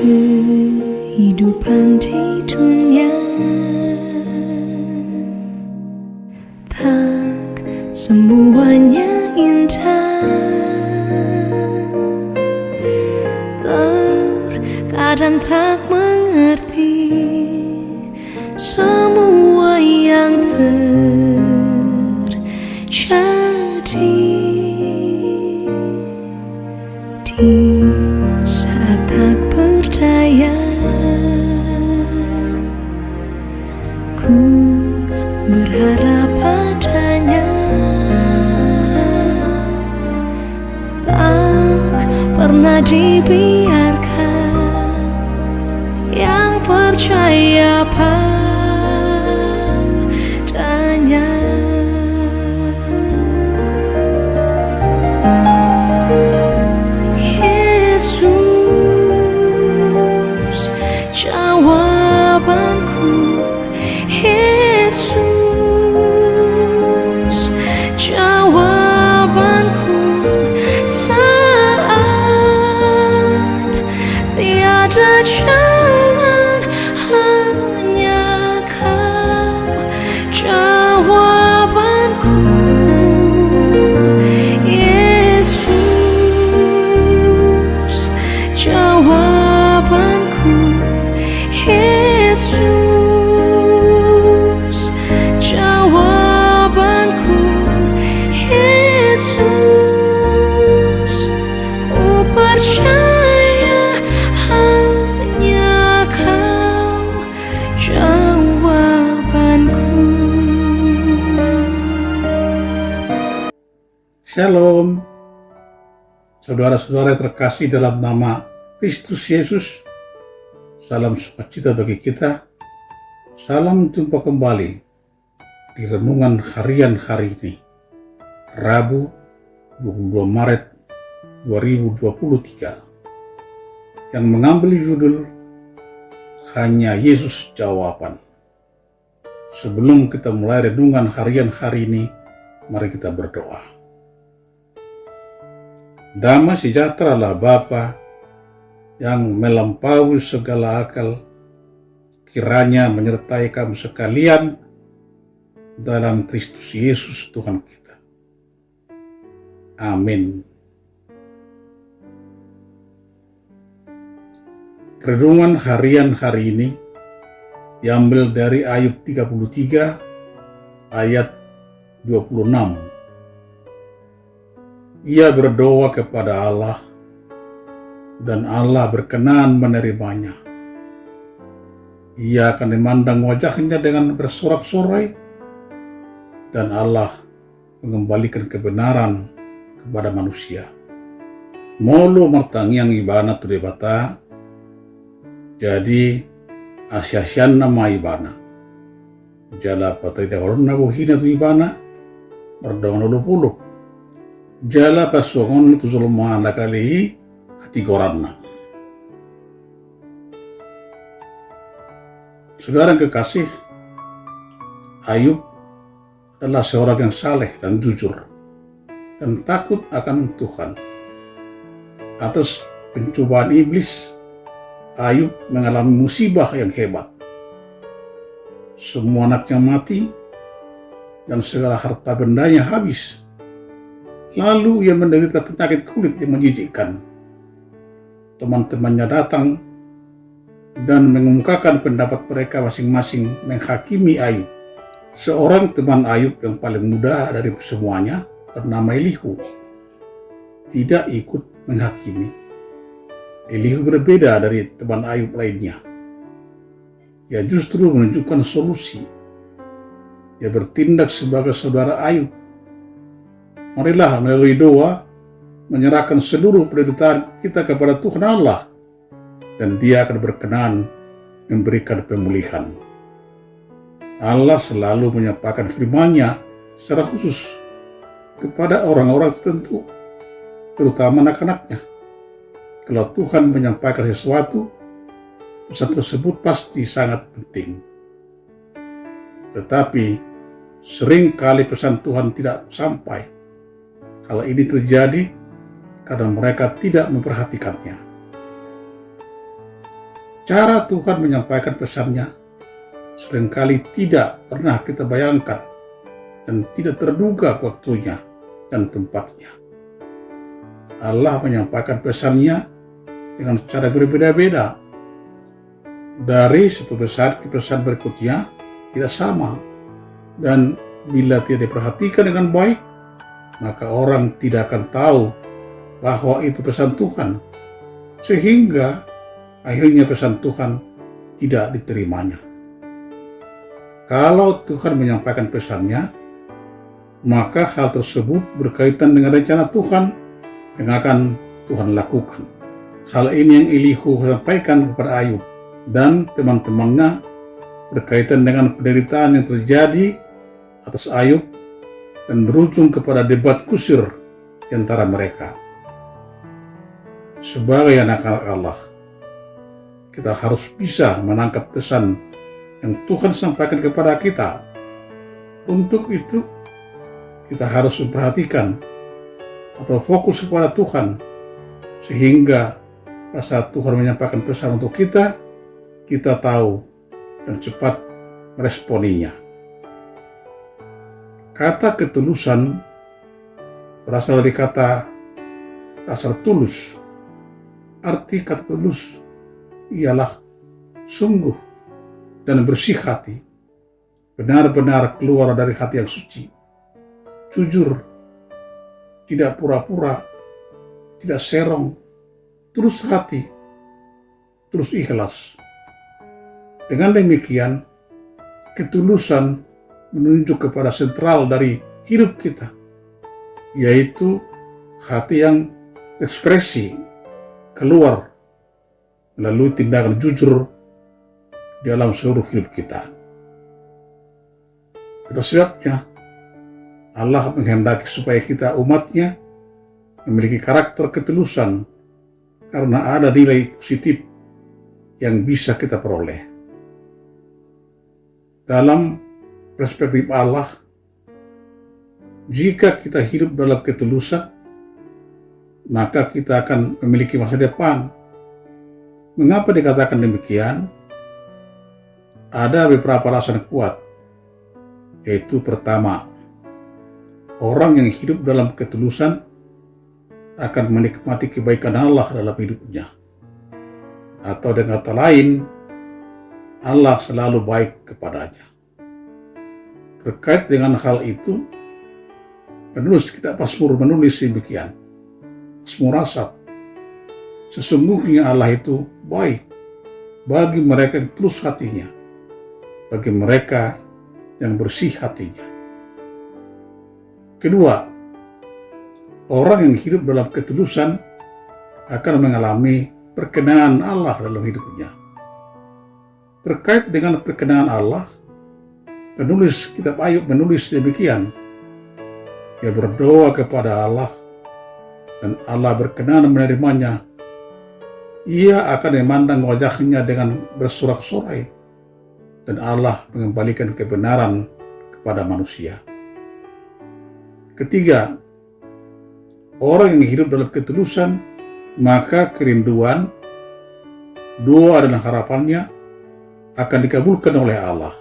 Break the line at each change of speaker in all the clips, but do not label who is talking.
Kehidupan di dunia tak semuanya indah. Terkadang tak mengerti semua yang terjadi. Di saat tak berdaya, ku berharap padanya. Tak pernah dibiarkan, yang percaya padanya. Yesus, jawabanku. Yesus, jawabanku saat tiada jalan, hanya Kau jawabanku. Yesus, jawabanku. Yesus, jawabanku. Yesus, ku percaya hanya Kau jawabanku.
Shalom, saudara-saudara terkasih dalam nama Kristus Yesus. Salam sukacita bagi kita. Salam jumpa kembali di renungan harian hari ini, Rabu 22 Maret 2023, yang mengambil judul Hanya Yesus Jawaban. Sebelum kita mulai renungan harian hari ini, mari kita berdoa. Damai sejahteralah Bapa yang melampaui segala akal, kiranya menyertai kamu sekalian dalam Kristus Yesus Tuhan kita. Amin. Renungan harian hari ini diambil dari Ayub 33 ayat 26. Ia berdoa kepada Allah, dan Allah berkenan menerimanya. Ia akan memandang wajahnya dengan bersorak-sorai, dan Allah mengembalikan kebenaran kepada manusia. Molo martangiang ibana tu debata, jadi asyasyan nama ibana. Jala patay dahorun na buhina tu ibana, berdong nulupuluk. Jala pasuangon tu zulmaan nakalihi hati koranna. Saudara yang kekasih, Ayub adalah seorang yang saleh dan jujur dan takut akan Tuhan. Atas pencobaan iblis, Ayub mengalami musibah yang hebat. Semua anaknya mati dan segala harta bendanya habis. Lalu ia menderita penyakit kulit yang menjijikkan. Teman-temannya datang dan mengemukakan pendapat mereka masing-masing menghakimi Ayub. Seorang teman Ayub yang paling muda dari semuanya, bernama Elihu, tidak ikut menghakimi. Elihu berbeda dari teman Ayub lainnya. Ia justru menunjukkan solusi. Ia bertindak sebagai saudara Ayub. Marilah melalui doa menyerahkan seluruh penderitaan kita kepada Tuhan Allah, dan Dia akan berkenan memberikan pemulihan. Allah selalu menyampaikan firman-Nya secara khusus kepada orang-orang tertentu, terutama anak-anaknya. Kalau Tuhan menyampaikan sesuatu, pesan tersebut pasti sangat penting. Tetapi sering kali pesan Tuhan tidak sampai. Hal ini terjadi karena mereka tidak memperhatikannya. Cara Tuhan menyampaikan pesannya seringkali tidak pernah kita bayangkan dan tidak terduga waktunya dan tempatnya. Allah menyampaikan pesannya dengan cara berbeda-beda. Dari satu pesan ke pesan berikutnya tidak sama. Dan bila tidak diperhatikan dengan baik, maka orang tidak akan tahu bahwa itu pesan Tuhan. Sehingga akhirnya pesan Tuhan tidak diterimanya. Kalau Tuhan menyampaikan pesannya, maka hal tersebut berkaitan dengan rencana Tuhan yang akan Tuhan lakukan. Hal ini yang Elihu sampaikan kepada Ayub dan teman-temannya berkaitan dengan penderitaan yang terjadi atas Ayub dan berujung kepada debat kusir di antara mereka. Sebagai anak-anak Allah, kita harus bisa menangkap pesan yang Tuhan sampaikan kepada kita. Untuk itu, kita harus memperhatikan atau fokus kepada Tuhan, sehingga pada saat Tuhan menyampaikan pesan untuk kita tahu dan cepat meresponinya. Kata ketulusan berasal dari kata dasar tulus. Arti kata tulus ialah sungguh dan bersih hati, benar-benar keluar dari hati yang suci, jujur, tidak pura-pura, tidak serong, tulus hati, tulus ikhlas. Dengan demikian, ketulusan menunjuk kepada sentral dari hidup kita, yaitu hati yang ekspresi keluar melalui tindakan jujur dalam seluruh hidup kita. Itulah sebabnya Allah menghendaki supaya kita umatnya memiliki karakter ketulusan, karena ada nilai positif yang bisa kita peroleh. Dalam perspektif Allah, jika kita hidup dalam ketulusan, maka kita akan memiliki masa depan. Mengapa dikatakan demikian? Ada beberapa alasan kuat, yaitu pertama, orang yang hidup dalam ketulusan akan menikmati kebaikan Allah dalam hidupnya. Atau dengan kata lain, Allah selalu baik kepadanya. Terkait dengan hal itu, penulis kitab Mazmur menulis demikian. Mazmur Asaf, sesungguhnya Allah itu baik bagi mereka yang tulus hatinya, bagi mereka yang bersih hatinya. Kedua, orang yang hidup dalam ketulusan akan mengalami perkenaan Allah dalam hidupnya. Terkait dengan perkenaan Allah, penulis kitab Ayub menulis demikian. Ia berdoa kepada Allah dan Allah berkenan menerimanya. Ia akan memandang wajahnya dengan bersorak-sorai dan Allah mengembalikan kebenaran kepada manusia. Ketiga, orang yang hidup dalam ketulusan, maka kerinduan, doa dan harapannya akan dikabulkan oleh Allah.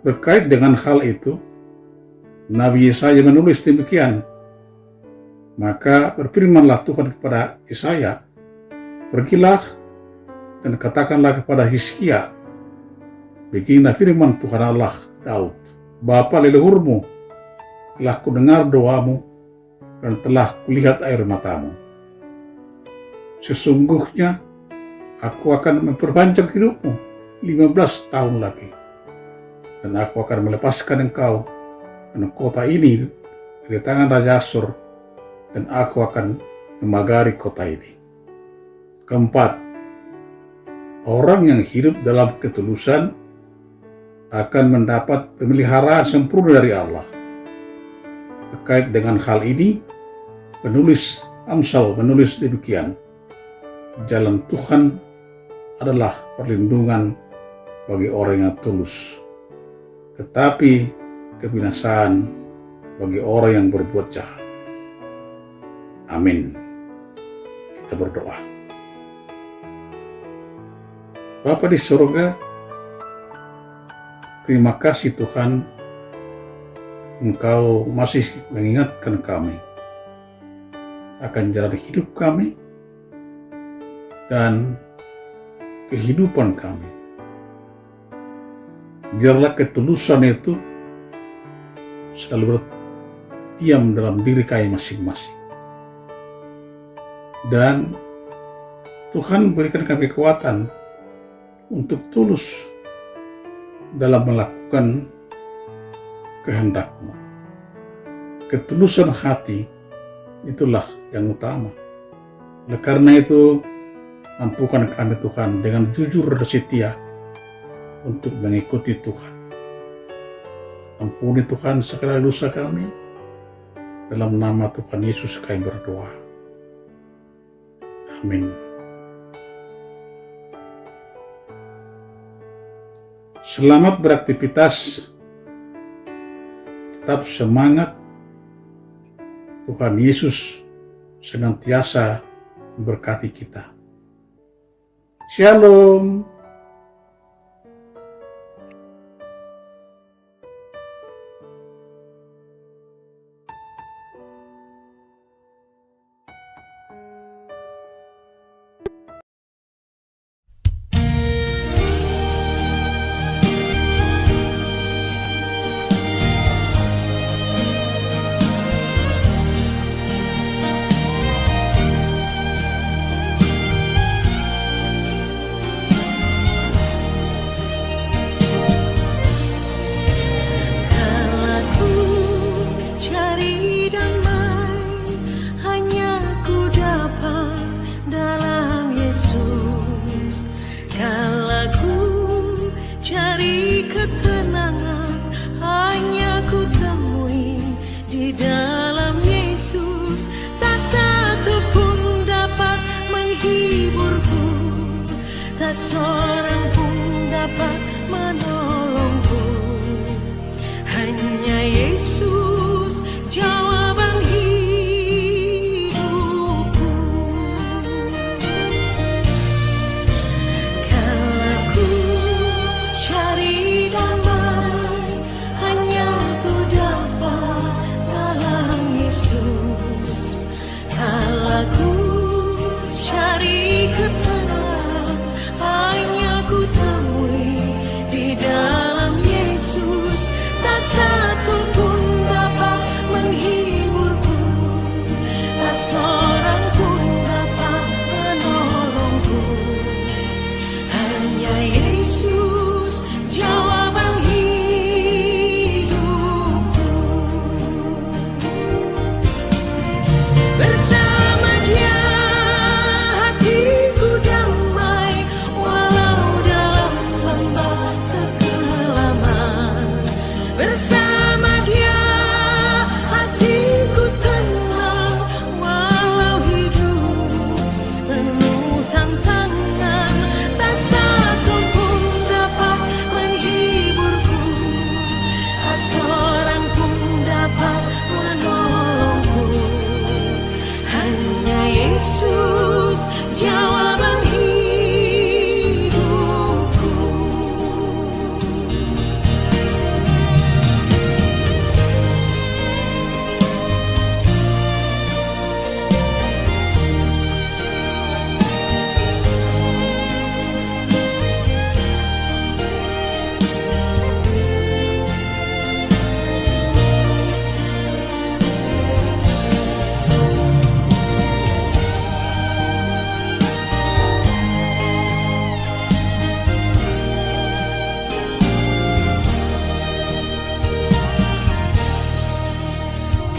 Terkait dengan hal itu, Nabi Yesaya menulis demikian. Maka berfirmanlah Tuhan kepada Yesaya, pergilah dan katakanlah kepada Hizkia, beginilah firman Tuhan Allah Daud, Bapa leluhurmu, telah kudengar doamu dan telah kulihat air matamu. Sesungguhnya aku akan memperpanjang hidupmu 15 tahun lagi, dan aku akan melepaskan engkau dan kota ini dari tangan Raja Asyur, dan aku akan memagari kota ini. Keempat, orang yang hidup dalam ketulusan akan mendapat pemeliharaan sempurna dari Allah. Terkait dengan hal ini, penulis Amsal menulis demikian, jalan Tuhan adalah perlindungan bagi orang yang tulus, tetapi kebinasaan bagi orang yang berbuat jahat. Amin. Kita berdoa. Bapa di surga, terima kasih Tuhan, Engkau masih mengingatkan kami akan jalan hidup kami dan kehidupan kami. Biarlah ketulusan itu selalu berdiam dalam diri kami masing-masing. Dan Tuhan berikan kami kekuatan untuk tulus dalam melakukan kehendak-Mu. Ketulusan hati itulah yang utama. Oleh karena itu, mampukan kami Tuhan dengan jujur dan setia untuk mengikuti Tuhan. Ampuni Tuhan segala dosa kami. Dalam nama Tuhan Yesus kami berdoa. Amin. Selamat beraktivitas. Tetap semangat. Tuhan Yesus senantiasa memberkati kita. Shalom.
Tak seorang pun dapat menolongku. Hanya Yesus jawaban hidupku. Kalau ku cari damai, hanya ku dapat dalam Yesus. Kalau ku cari ketenangan, hanya ku temui di dalam Yesus. Tak satu pun dapat menghiburku, tak seorang pun dapat menolongku. Hanya Yesus jawaban hidupku. Bersama Dia hatiku damai, walau dalam lembah kekelaman. Bersama Dia hatiku tenang, walau hidup penuh tantangan. Tak satu pun dapat menghiburku, tak seorang pun dapat menolongku. Hanya Yesus jawaban hidupku.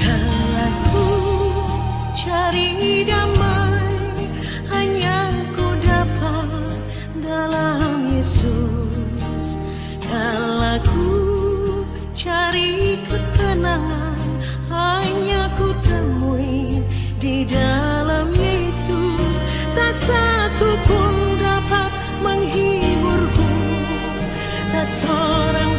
Kalau ku cari damai, hanya ku dapat dalam Yesus. Kalau ku cari ketenangan, hanya ku temui di dalam Yesus. Tak satu pun dapat menghiburku, tak seorang